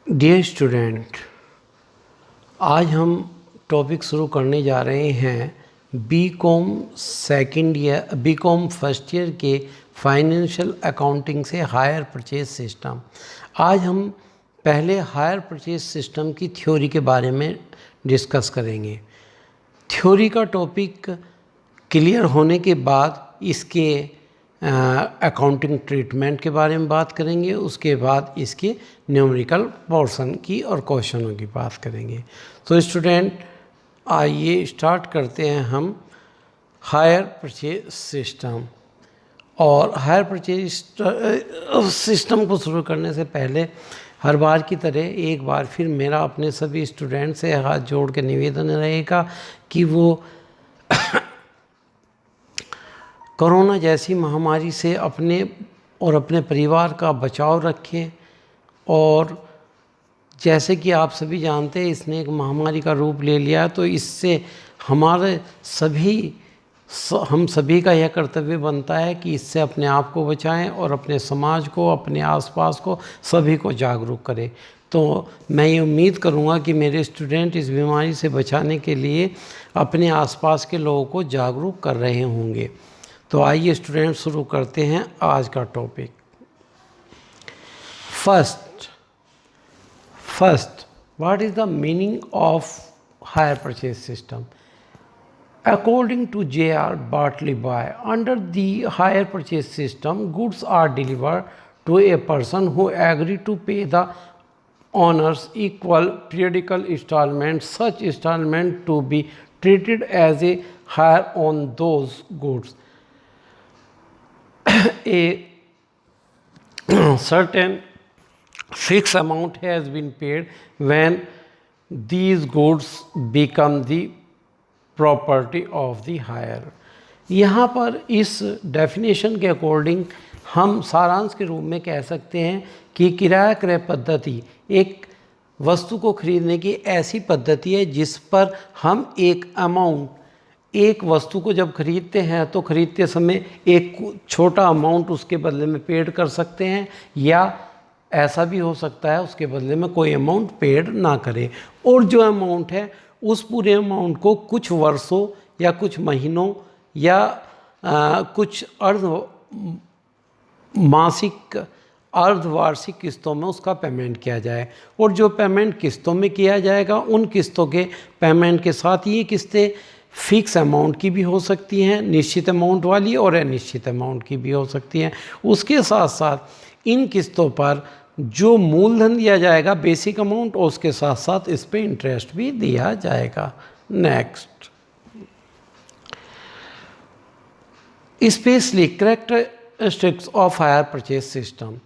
Dear student, आज हम topic शुरू करने जा रहे हैं बीकॉम फर्स्ट ईयर के फाइनेंशियल अकाउंटिंग से हायर परचेज सिस्टम। आज हम पहले हायर परचेज सिस्टम की थ्योरी के बारे में डिस्कस करेंगे। थ्योरी का टॉपिक क्लियर होने के बाद इसके अकाउंटिंग ट्रीटमेंट के बारे में बात करेंगे, उसके बाद इसके न्यूमेरिकल पोर्शन की और क्वेश्चनों की बात करेंगे। तो स्टूडेंट, आइए स्टार्ट करते हैं हम हायर परचेज सिस्टम। और हायर परचेज सिस्टम को शुरू करने से पहले हर बार की तरह एक बार फिर मेरा अपने सभी स्टूडेंट से हाथ जोड़ के निवेदन रहेगा कि वो कोरोना जैसी महामारी से अपने और अपने परिवार का बचाव रखें। और जैसे कि आप सभी जानते हैं, इसने एक महामारी का रूप ले लिया, तो इससे हम सभी का यह कर्तव्य बनता है कि इससे अपने आप को बचाएं और अपने समाज को, अपने आसपास को, सभी को जागरूक करें। तो मैं ये उम्मीद करूँगा कि मेरे स्टूडेंट इस बीमारी से बचाने के लिए अपने आसपास के लोगों को जागरूक कर रहे होंगे। तो आइए स्टूडेंट शुरू करते हैं आज का topic. First, what is the meaning of hire purchase system? According to J.R. Bartleby, under the hire purchase system, goods are delivered to a person who agree to pay the owners equal periodical installments, such installment to be treated as a hire on those goods. A certain fixed amount has been paid when these goods become the property of the hire. यहाँ पर इस definition के according हम सारांश के रूप में कह सकते हैं कि किराया क्रय पद्धति एक वस्तु को खरीदने की ऐसी पद्धति है जिस पर हम एक वस्तु को जब खरीदते हैं तो खरीदते समय एक छोटा अमाउंट उसके बदले में पेड कर सकते हैं, या ऐसा भी हो सकता है उसके बदले में कोई अमाउंट पेड ना करें, और जो अमाउंट है उस पूरे अमाउंट को कुछ वर्षों या कुछ महीनों या कुछ अर्धवार्षिक किस्तों में उसका पेमेंट किया जाए। और जो पेमेंट किस्तों में किया जाएगा, उन किस्तों के पेमेंट के साथ ये किस्तें फिक्स अमाउंट की भी हो सकती हैं, निश्चित अमाउंट वाली, और अनिश्चित अमाउंट की भी हो सकती हैं। उसके साथ साथ इन किस्तों पर जो मूलधन दिया जाएगा, बेसिक अमाउंट, और उसके साथ साथ इस पे इंटरेस्ट भी दिया जाएगा। Next, specially characteristics of hire purchase system.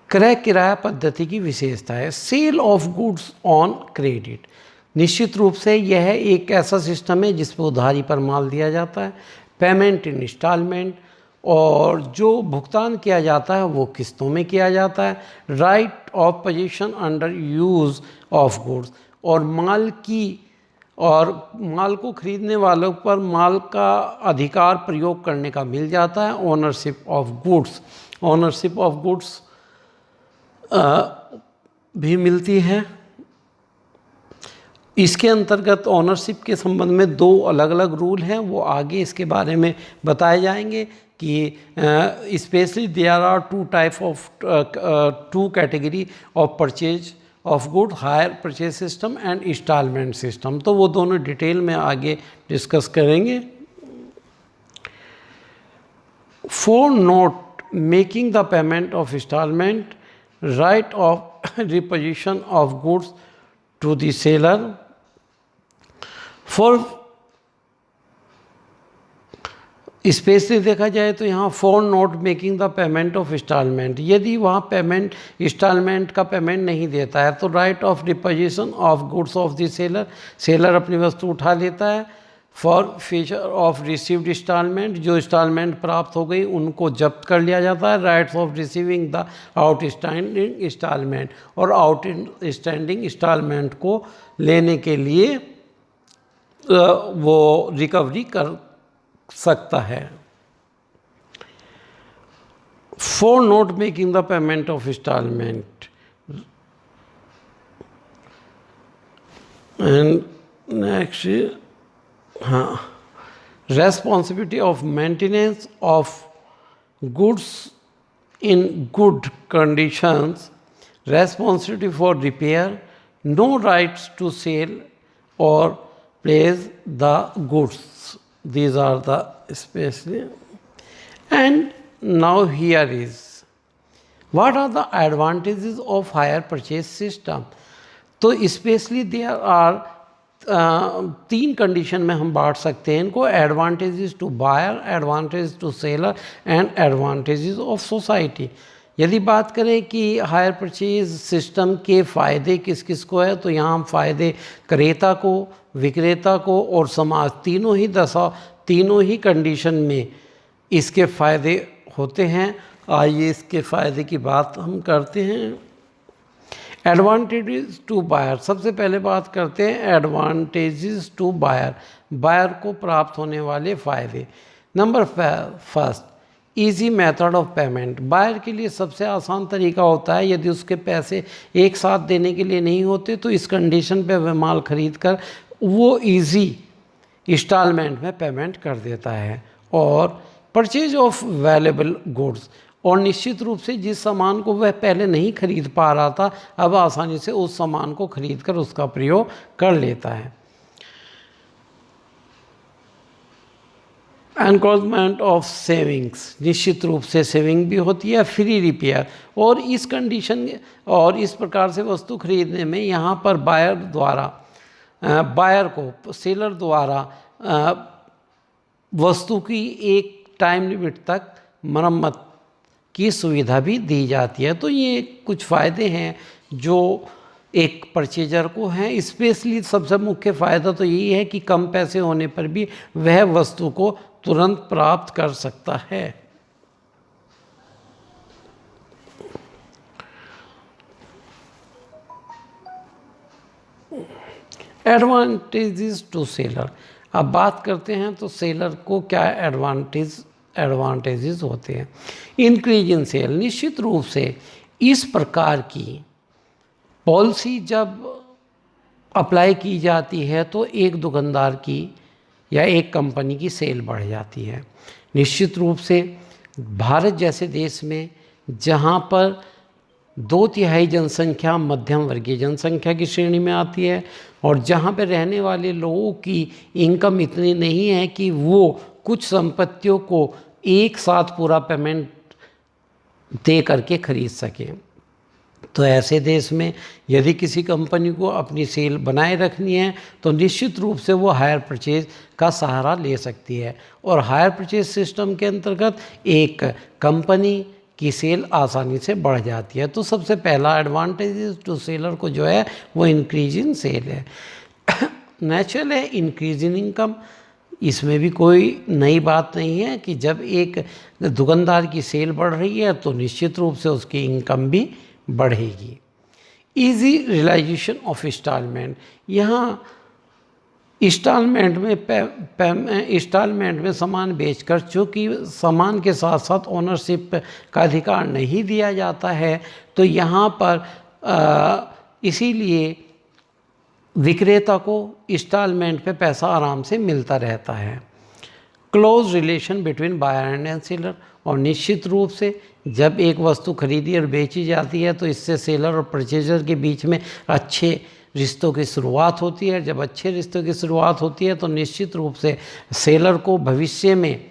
क्रय किराया पद्धति की विशेषता है sale of goods on credit. निश्चित रूप से यह एक ऐसा सिस्टम है जिसमें उधारी पर माल दिया जाता है। पेमेंट इन इंस्टॉलमेंट, और जो भुगतान किया जाता है वो किस्तों में किया जाता है। Right of position under use of goods, और माल को खरीदने वालों पर माल का अधिकार प्रयोग करने का मिल जाता है। ओनरशिप ऑफ गुड्स भी मिलती है। इसके अंतर्गत ओनरशिप के संबंध में दो अलग अलग रूल हैं, वो आगे इसके बारे में बताए जाएंगे कि specially there are two category of purchase of good, hire purchase system and installment system. तो वो दोनों डिटेल में आगे डिस्कस करेंगे। For not making the payment of installment, right of repossession of goods to the seller. For specially देखा जाए तो यहाँ for not making the payment of installment, यदि वहाँ पेमेंट इंस्टॉलमेंट का पेमेंट नहीं देता है तो right of deposition of goods of the seller अपनी वस्तु उठा लेता है। For future of received installment, जो इंस्टॉलमेंट प्राप्त हो गई उनको जब्त कर लिया जाता है। Rights of receiving the outstanding installment, और आउटस्टैंडिंग इंस्टॉलमेंट को लेने के लिए वो रिकवरी कर सकता है। For not making the payment of installment, and next, हाँ, responsibility of maintenance of goods in good conditions, responsibility for repair, no rights to sell or place the goods. These are the especially. And now here is, what are the advantages of hire purchase system? तो specially there are 3 condition में हम बांट सकते हैं इनको, advantages to buyer, advantage to seller and advantages of society. यदि बात करें कि हायर परचेज सिस्टम के फ़ायदे किस किस को है, तो यहाँ हम फ़ायदे क्रेता को, विक्रेता को और समाज, तीनों ही कंडीशन में इसके फ़ायदे होते हैं। आइए इसके फ़ायदे की बात हम करते हैं। एडवांटेजेस टू बायर, सबसे पहले बात करते हैं एडवांटेजेस टू बायर, बायर को प्राप्त होने वाले फ़ायदे। Number first, easy method of payment. Buyer के लिए सबसे आसान तरीका होता है, यदि उसके पैसे एक साथ देने के लिए नहीं होते तो इस कंडीशन पे वह माल खरीद कर वो इजी इंस्टॉलमेंट में पेमेंट कर देता है। और परचेज ऑफ वैल्यूएबल गुड्स, और निश्चित रूप से जिस सामान को वह पहले नहीं खरीद पा रहा था, अब आसानी से उस सामान को खरीद कर उसका प्रयोग कर लेता है। एनकरेजमेंट ऑफ सेविंग्स, निश्चित रूप से सेविंग भी होती है। फ्री रिपेयर, और इस कंडीशन और इस प्रकार से वस्तु खरीदने में यहाँ पर बायर को सेलर द्वारा वस्तु की एक टाइम लिमिट तक मरम्मत की सुविधा भी दी जाती है। तो ये कुछ फ़ायदे हैं जो एक परचेजर को हैं। स्पेशली सबसे मुख्य फ़ायदा तो यही है कि कम पैसे होने पर भी वह वस्तु को तुरंत प्राप्त कर सकता है। एडवांटेजेस टू सेलर, अब बात करते हैं तो सेलर को क्या एडवांटेजेस होते हैं। इंक्रीज इन सेल, निश्चित रूप से इस प्रकार की पॉलिसी जब अप्लाई की जाती है तो एक दुकानदार की या एक कंपनी की सेल बढ़ जाती है। निश्चित रूप से भारत जैसे देश में जहाँ पर 2/3 जनसंख्या मध्यम वर्गीय जनसंख्या की श्रेणी में आती है और जहाँ पर रहने वाले लोगों की इनकम इतनी नहीं है कि वो कुछ संपत्तियों को एक साथ पूरा पेमेंट दे करके खरीद सकें, तो ऐसे देश में यदि किसी कंपनी को अपनी सेल बनाए रखनी है तो निश्चित रूप से वो हायर परचेज का सहारा ले सकती है। और हायर परचेज सिस्टम के अंतर्गत एक कंपनी की सेल आसानी से बढ़ जाती है। तो सबसे पहला एडवांटेज टू सेलर को जो है वो इंक्रीज इन सेल है। नेचुरल है इंक्रीज इन इनकम, इसमें भी कोई नई बात नहीं है कि जब एक दुकानदार की सेल बढ़ रही है तो निश्चित रूप से उसकी इनकम भी बढ़ेगी। इजी रियलाइजेशन ऑफ इंस्टॉलमेंट, यहाँ इंस्टॉलमेंट में सामान बेचकर चूँकि सामान के साथ साथ ओनरशिप का अधिकार नहीं दिया जाता है, तो यहाँ पर इसीलिए विक्रेता को इंस्टॉलमेंट पे पैसा आराम से मिलता रहता है। Close relation between buyer and seller, और निश्चित रूप से जब एक वस्तु खरीदी और बेची जाती है तो इससे सेलर और परचेजर के बीच में अच्छे रिश्तों की शुरुआत होती है। जब अच्छे रिश्तों की शुरुआत होती है तो निश्चित रूप से सेलर को भविष्य में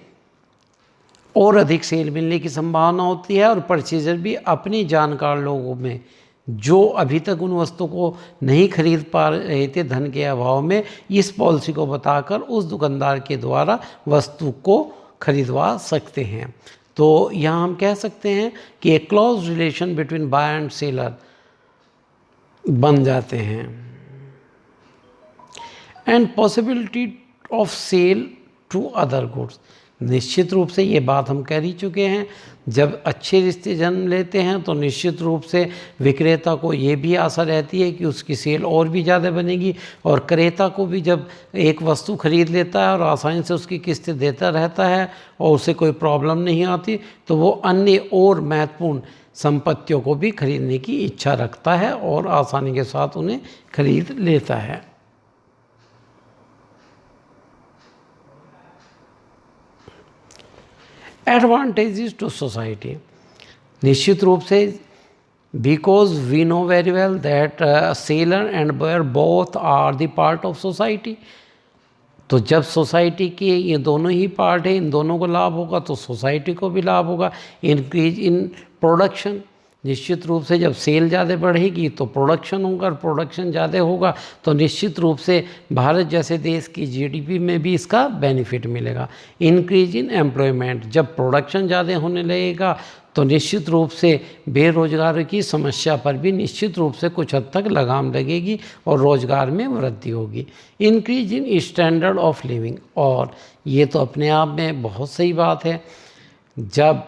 और अधिक सेल मिलने की संभावना होती है और परचेजर भी अपने जानकार लोगों में जो अभी तक उन वस्तुओं को नहीं खरीद पा रहे थे धन के अभाव में, इस पॉलिसी को बताकर उस दुकानदार के द्वारा वस्तु को खरीदवा सकते हैं। तो यहाँ हम कह सकते हैं कि एक close relation between buyer and seller बन जाते हैं। And possibility of sale to other goods, निश्चित रूप से ये बात हम कह ही चुके हैं, जब अच्छे रिश्ते जन्म लेते हैं तो निश्चित रूप से विक्रेता को ये भी आशा रहती है कि उसकी सेल और भी ज़्यादा बनेगी, और क्रेता को भी जब एक वस्तु खरीद लेता है और आसानी से उसकी किस्तें देता रहता है और उसे कोई प्रॉब्लम नहीं आती, तो वो अन्य और महत्वपूर्ण संपत्तियों को भी खरीदने की इच्छा रखता है और आसानी के साथ उन्हें खरीद लेता है। एडवांटेजेस टू सोसाइटी, निश्चित रूप से because we know very well that seller and buyer both are the part of society. तो जब सोसाइटी के ये दोनों ही पार्ट है, इन दोनों को लाभ होगा तो सोसाइटी को भी लाभ होगा। इंक्रीज इन प्रोडक्शन, निश्चित रूप से जब सेल ज़्यादा बढ़ेगी तो प्रोडक्शन होगा, और प्रोडक्शन ज़्यादा होगा तो निश्चित रूप से भारत जैसे देश की जीडीपी में भी इसका बेनिफिट मिलेगा। इंक्रीज इन एम्प्लॉयमेंट, जब प्रोडक्शन ज़्यादा होने लगेगा तो निश्चित रूप से बेरोजगार की समस्या पर भी निश्चित रूप से कुछ हद तक लगाम लगेगी और रोजगार में वृद्धि होगी। Increase in standard of living, और ये तो अपने आप में बहुत सही बात है। जब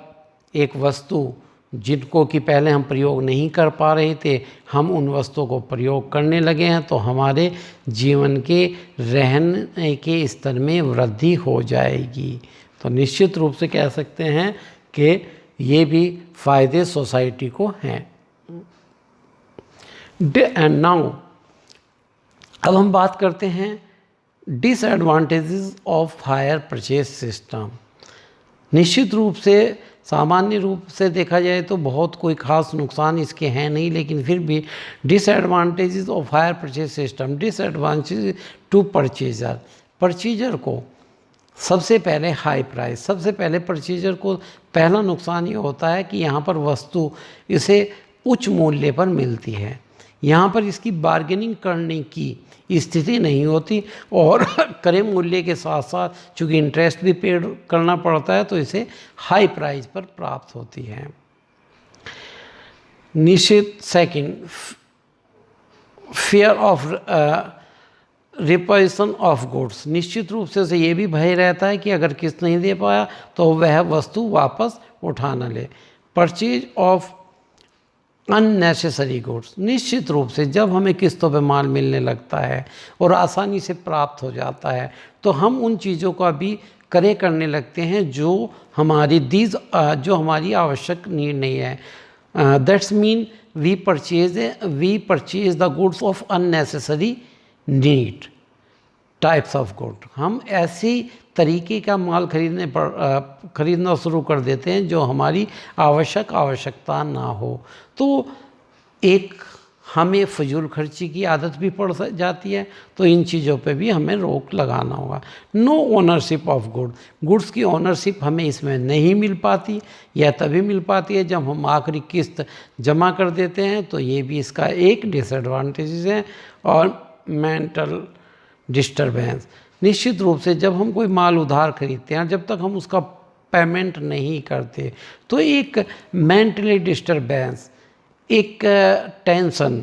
एक वस्तु जिनको कि पहले हम प्रयोग नहीं कर पा रहे थे, हम उन वस्तुओं को प्रयोग करने लगे हैं तो हमारे जीवन के रहने के स्तर में वृद्धि हो जाएगी। तो निश्चित रूप से कह सकते हैं कि ये भी फायदे सोसाइटी को हैं। एंड नाउ अब हम बात करते हैं disadvantages of hire purchase system. निश्चित रूप से सामान्य रूप से देखा जाए तो बहुत कोई खास नुकसान इसके हैं नहीं, लेकिन फिर भी disadvantages of hire purchase system. Disadvantage to purchaser, purchaser को सबसे पहले हाई प्राइस, सबसे पहले परचेजर को पहला नुकसान ये होता है कि यहाँ पर वस्तु इसे उच्च मूल्य पर मिलती है, यहाँ पर इसकी बार्गेनिंग करने की स्थिति नहीं होती, और क्रय मूल्य के साथ साथ चूँकि इंटरेस्ट भी पे करना पड़ता है तो इसे हाई प्राइस पर प्राप्त होती है। निश्चित second, fear of repossession of goods, निश्चित रूप से उसे ये भी भय रहता है कि अगर किस्त नहीं दे पाया तो वह वस्तु वापस उठा न ले। परचेज ऑफ अननेसेसरी गुड्स, निश्चित रूप से जब हमें किस्तों पे माल मिलने लगता है और आसानी से प्राप्त हो जाता है तो हम उन चीज़ों का भी क्रय करने लगते हैं जो हमारी आवश्यक नीड नहीं है। That's mean we purchase the goods of unnecessary need types of good, हम ऐसी तरीके का माल खरीदना शुरू कर देते हैं जो हमारी आवश्यकता ना हो। तो एक हमें फजूल खर्ची की आदत भी पड़ जाती है, तो इन चीज़ों पे भी हमें रोक लगाना होगा। नो ओनरशिप ऑफ गुड्स की ओनरशिप हमें इसमें नहीं मिल पाती, यह तभी मिल पाती है जब हम आखिरी किस्त जमा कर देते हैं, तो ये भी इसका एक डिसएडवांटेज है। और मेंटल डिस्टर्बेंस, निश्चित रूप से जब हम कोई माल उधार खरीदते हैं, जब तक हम उसका पेमेंट नहीं करते तो एक मेंटली डिस्टर्बेंस, एक टेंशन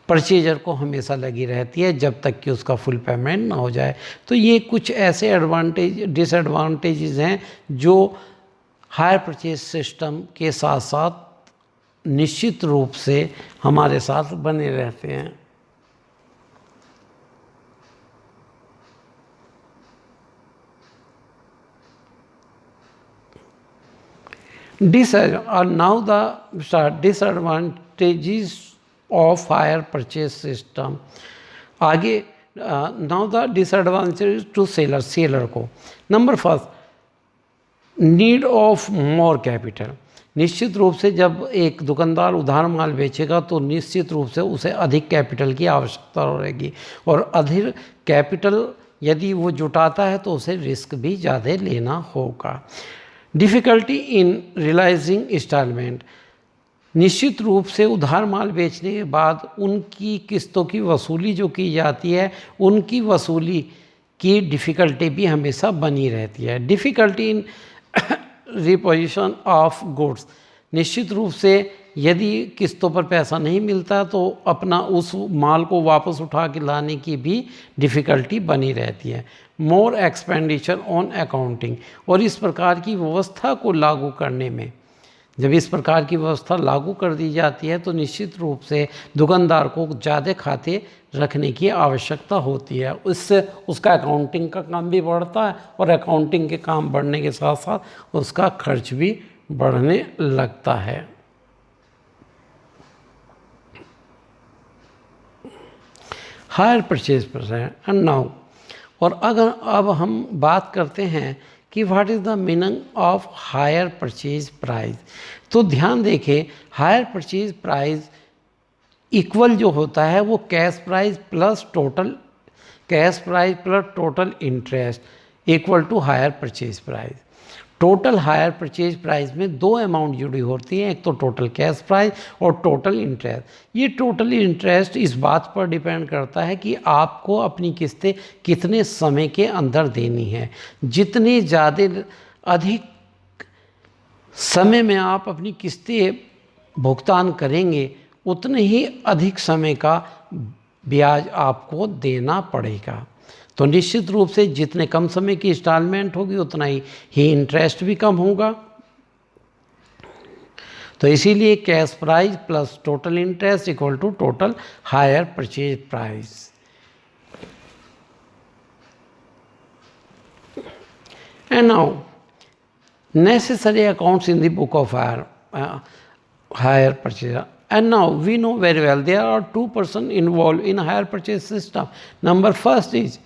परचेजर को हमेशा लगी रहती है जब तक कि उसका फुल पेमेंट ना हो जाए। तो ये कुछ ऐसे डिसएडवांटेजेस हैं जो हायर परचेज सिस्टम के साथ साथ निश्चित रूप से हमारे साथ बने रहते हैं। Now the disadvantages of higher purchase system। आगे now the disadvantage to seller को। Number first, need of more capital, निश्चित रूप से जब एक दुकानदार उधार माल बेचेगा तो निश्चित रूप से उसे अधिक कैपिटल की आवश्यकता रहेगी, और अधिक कैपिटल यदि वो जुटाता है तो उसे रिस्क भी ज़्यादा लेना होगा। डिफ़िकल्टी इन रियलाइजिंग इंस्टॉलमेंट, निश्चित रूप से उधार माल बेचने के बाद उनकी किस्तों की वसूली जो की जाती है, उनकी वसूली की डिफ़िकल्टी भी हमेशा बनी रहती है। Difficulty in reposition of goods, निश्चित रूप से यदि किस्तों पर पैसा नहीं मिलता तो अपना उस माल को वापस उठा के लाने की भी डिफ़िकल्टी बनी रहती है। मोर एक्सपेंडिचर ऑन अकाउंटिंग, और इस प्रकार की व्यवस्था को लागू करने में, जब इस प्रकार की व्यवस्था लागू कर दी जाती है तो निश्चित रूप से दुकानदार को ज़्यादा खाते रखने की आवश्यकता होती है। उससे उसका अकाउंटिंग का काम भी बढ़ता है, और अकाउंटिंग के काम बढ़ने के साथ साथ उसका खर्च भी बढ़ने लगता है। Hire purchase percent and now, और अगर अब हम बात करते हैं कि what is the meaning of hire purchase price. तो ध्यान देखें, हायर परचेज प्राइस इक्वल जो होता है वो cash price plus total interest equal to hire purchase price. Total hire purchase price में दो अमाउंट जुड़ी होती हैं, एक तो टोटल कैश प्राइस और टोटल इंटरेस्ट। ये टोटल इंटरेस्ट इस बात पर डिपेंड करता है कि आपको अपनी किस्तें कितने समय के अंदर देनी है। जितनी ज़्यादा अधिक समय में आप अपनी किस्तें भुगतान करेंगे उतने ही अधिक समय का ब्याज आपको देना पड़ेगा। तो निश्चित रूप से जितने कम समय की इंस्टॉलमेंट होगी उतना ही इंटरेस्ट भी कम होगा। तो इसीलिए cash price plus total interest equal to total hire purchase price. And now necessary accounts in the book of hire purchase. And now we know very well there are two persons involved in hire purchase system. Number first is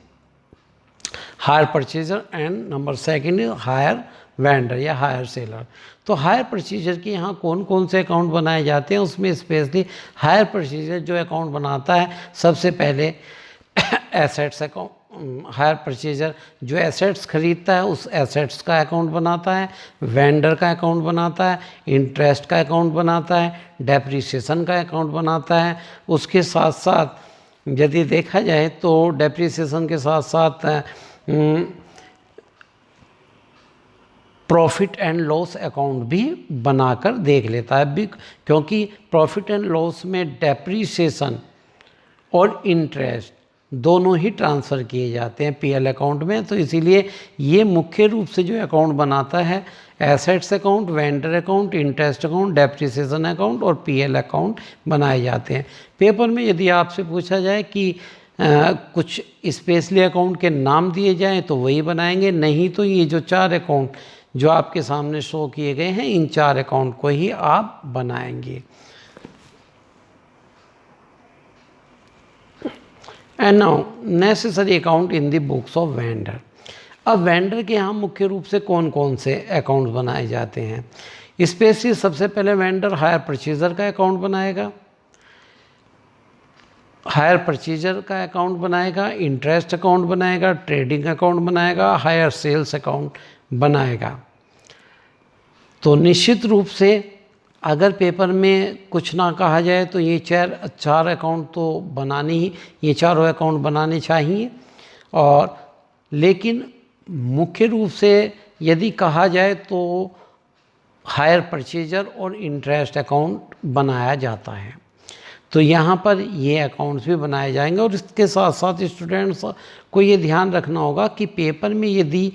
hire purchaser and number second is hire vendor या hire seller. तो higher purchaser के यहाँ कौन कौन से account बनाए जाते हैं, उसमें स्पेशली हायर परचेजर जो अकाउंट बनाता है सबसे पहले एसेट्स अकाउंट। हायर परचेजर जो एसेट्स खरीदता है उस एसेट्स का अकाउंट बनाता है, वेंडर का अकाउंट बनाता है, इंटरेस्ट का अकाउंट बनाता है, डेप्रिसिएशन का अकाउंट बनाता है। उसके साथ साथ यदि देखा जाए तो डेप्रिसिएशन के साथ साथ प्रॉफिट एंड लॉस अकाउंट भी बनाकर देख लेता है, क्योंकि प्रॉफिट एंड लॉस में डेप्रिसिएशन और इंटरेस्ट दोनों ही ट्रांसफ़र किए जाते हैं पीएल अकाउंट में। तो इसीलिए ये मुख्य रूप से जो अकाउंट बनाता है assets account, vendor account, interest account, depreciation account और पीएल अकाउंट बनाए जाते हैं। पेपर में यदि आपसे पूछा जाए कि कुछ स्पेशली अकाउंट के नाम दिए जाएं तो वही बनाएंगे, नहीं तो ये जो चार अकाउंट जो आपके सामने शो किए गए हैं इन चार अकाउंट को ही आप बनाएंगे। And now necessary account in the books of vendor. अब वेंडर के यहाँ मुख्य रूप से कौन कौन से अकाउंट बनाए जाते हैं। स्पेशली सबसे पहले वेंडर हायर परचेजर का अकाउंट बनाएगा, हायर परचेजर का अकाउंट बनाएगा, इंटरेस्ट अकाउंट बनाएगा, ट्रेडिंग अकाउंट बनाएगा, हायर सेल्स अकाउंट बनाएगा। तो निश्चित रूप से अगर पेपर में कुछ ना कहा जाए तो ये चार अकाउंट तो बनाने ही, ये चारों अकाउंट बनाने चाहिए। और लेकिन मुख्य रूप से यदि कहा जाए तो हायर परचेजर और इंटरेस्ट अकाउंट बनाया जाता है। तो यहाँ पर ये अकाउंट्स भी बनाए जाएंगे। और इसके साथ साथ स्टूडेंट्स को ये ध्यान रखना होगा कि पेपर में यदि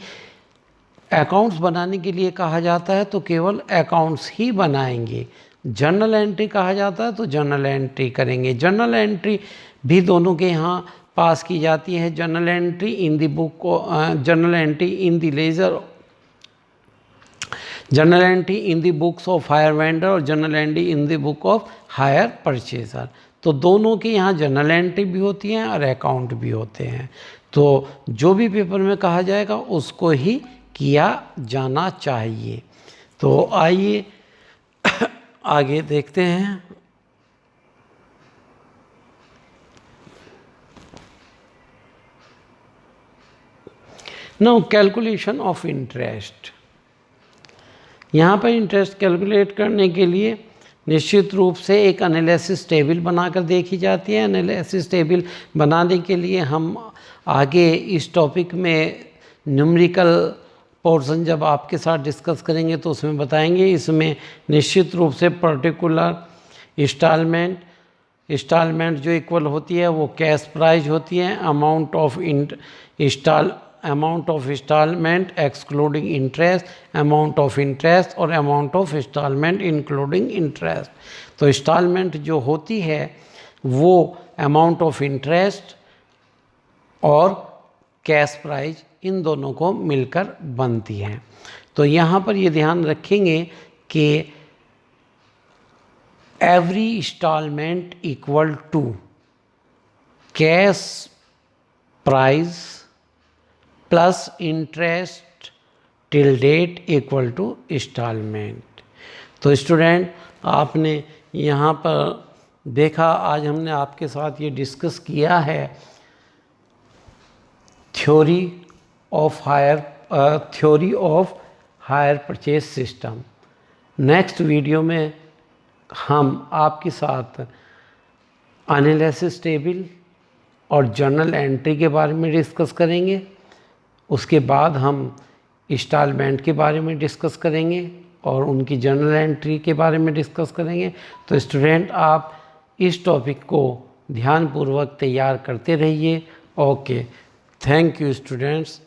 अकाउंट्स बनाने के लिए कहा जाता है तो केवल अकाउंट्स ही बनाएंगे। जर्नल एंट्री कहा जाता है तो जर्नल एंट्री करेंगे। जर्नल एंट्री भी दोनों के यहाँ पास की जाती है। Journal entry in the book, journal entry in the ledger, journal entry in the books of hire vendor और journal entry in the book of hire purchaser. तो दोनों के यहाँ जर्नल एंट्री भी होती हैं और अकाउंट भी होते हैं। तो जो भी पेपर में कहा जाएगा उसको ही किया जाना चाहिए। तो आइए आगे देखते हैं। Now calculation of interest. यहाँ पर इंटरेस्ट कैलकुलेट करने के लिए निश्चित रूप से एक एनालिसिस टेबल बनाकर देखी जाती है। एनालिसिस टेबल बनाने के लिए हम आगे इस टॉपिक में न्यूमेरिकल पोर्शन जब आपके साथ डिस्कस करेंगे तो उसमें बताएंगे। इसमें निश्चित रूप से पर्टिकुलर इंस्टॉलमेंट जो इक्वल होती है वो कैश प्राइस होती है। Amount of instalment excluding interest, amount of interest और amount of instalment including interest. तो इंस्टॉलमेंट जो होती है वो अमाउंट ऑफ इंटरेस्ट और कैश प्राइस इन दोनों को मिलकर बनती है। तो यहाँ पर ये ध्यान रखेंगे कि every installment equal to cash price plus interest till date equal to installment. तो स्टूडेंट, आपने यहाँ पर देखा, आज हमने आपके साथ ये डिस्कस किया है theory of hire purchase system. Next video में हम आपके साथ एनालिसिस टेबल और जर्नल एंट्री के बारे में डिस्कस करेंगे। उसके बाद हम इंस्टॉलमेंट के बारे में डिस्कस करेंगे और उनकी जर्नल एंट्री के बारे में डिस्कस करेंगे। तो स्टूडेंट, आप इस टॉपिक को ध्यानपूर्वक तैयार करते रहिए। Okay, thank you students.